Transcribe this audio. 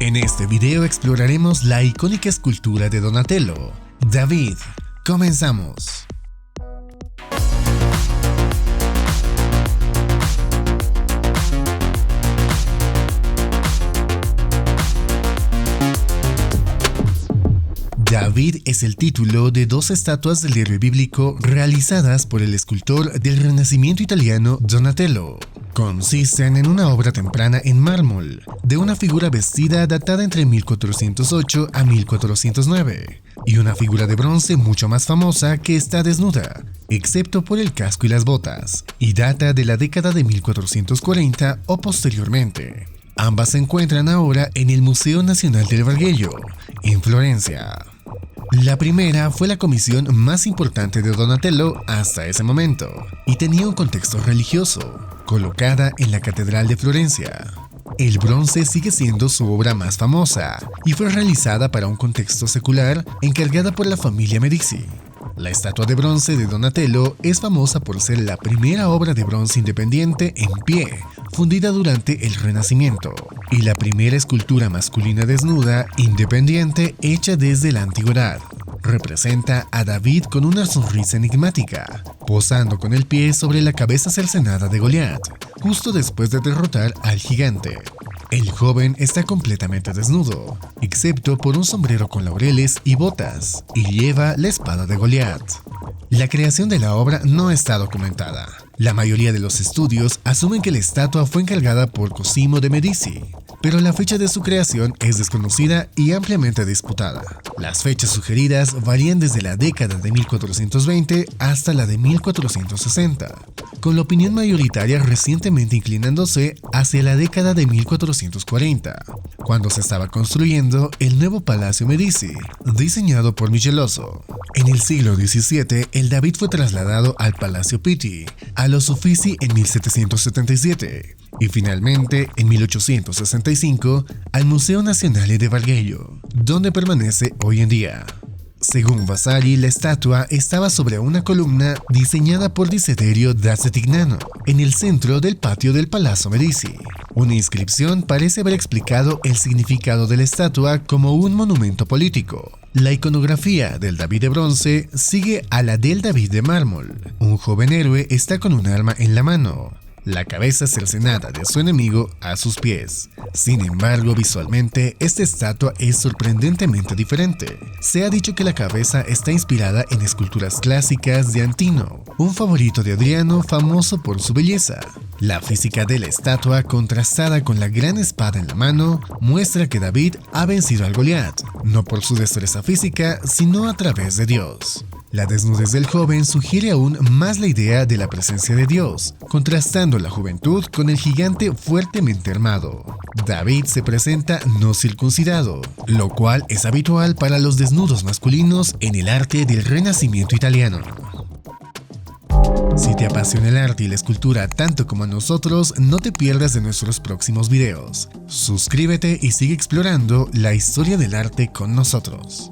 En este video exploraremos la icónica escultura de Donatello, David. Comenzamos. David es el título de dos estatuas del héroe bíblico realizadas por el escultor del Renacimiento italiano Donatello. Consisten en una obra temprana en mármol, de una figura vestida datada entre 1408 a 1409, y una figura de bronce mucho más famosa que está desnuda, excepto por el casco y las botas, y data de la década de 1440 o posteriormente. Ambas se encuentran ahora en el Museo Nacional del Bargello, en Florencia. La primera fue la comisión más importante de Donatello hasta ese momento, y tenía un contexto religioso, colocada en la Catedral de Florencia. El bronce sigue siendo su obra más famosa, y fue realizada para un contexto secular encargada por la familia Medici. La estatua de bronce de Donatello es famosa por ser la primera obra de bronce independiente en pie, fundida durante el Renacimiento, y la primera escultura masculina desnuda, independiente, hecha desde la antigüedad. Representa a David con una sonrisa enigmática, posando con el pie sobre la cabeza cercenada de Goliat, justo después de derrotar al gigante. El joven está completamente desnudo, excepto por un sombrero con laureles y botas, y lleva la espada de Goliat. La creación de la obra no está documentada. La mayoría de los estudios asumen que la estatua fue encargada por Cosimo de Medici, pero la fecha de su creación es desconocida y ampliamente disputada. Las fechas sugeridas varían desde la década de 1420 hasta la de 1460, con la opinión mayoritaria recientemente inclinándose hacia la década de 1440, cuando se estaba construyendo el nuevo Palacio Medici, diseñado por Michelozzo. En el siglo XVII, el David fue trasladado al Palacio Pitti, a los Uffizi en 1777, y finalmente, en 1865, al Museo Nacional de Bargello, donde permanece hoy en día. Según Vasari, la estatua estaba sobre una columna diseñada por Desiderio da Settignano, en el centro del patio del Palazzo Medici. Una inscripción parece haber explicado el significado de la estatua como un monumento político. La iconografía del David de bronce sigue a la del David de mármol. Un joven héroe está con un arma en la mano, la cabeza cercenada de su enemigo a sus pies. Sin embargo, visualmente, esta estatua es sorprendentemente diferente. Se ha dicho que la cabeza está inspirada en esculturas clásicas de Antino, un favorito de Adriano famoso por su belleza. La física de la estatua, contrastada con la gran espada en la mano, muestra que David ha vencido al Goliat, no por su destreza física, sino a través de Dios. La desnudez del joven sugiere aún más la idea de la presencia de Dios, contrastando la juventud con el gigante fuertemente armado. David se presenta no circuncidado, lo cual es habitual para los desnudos masculinos en el arte del Renacimiento italiano. Si te apasiona el arte y la escultura tanto como a nosotros, no te pierdas de nuestros próximos videos. Suscríbete y sigue explorando la historia del arte con nosotros.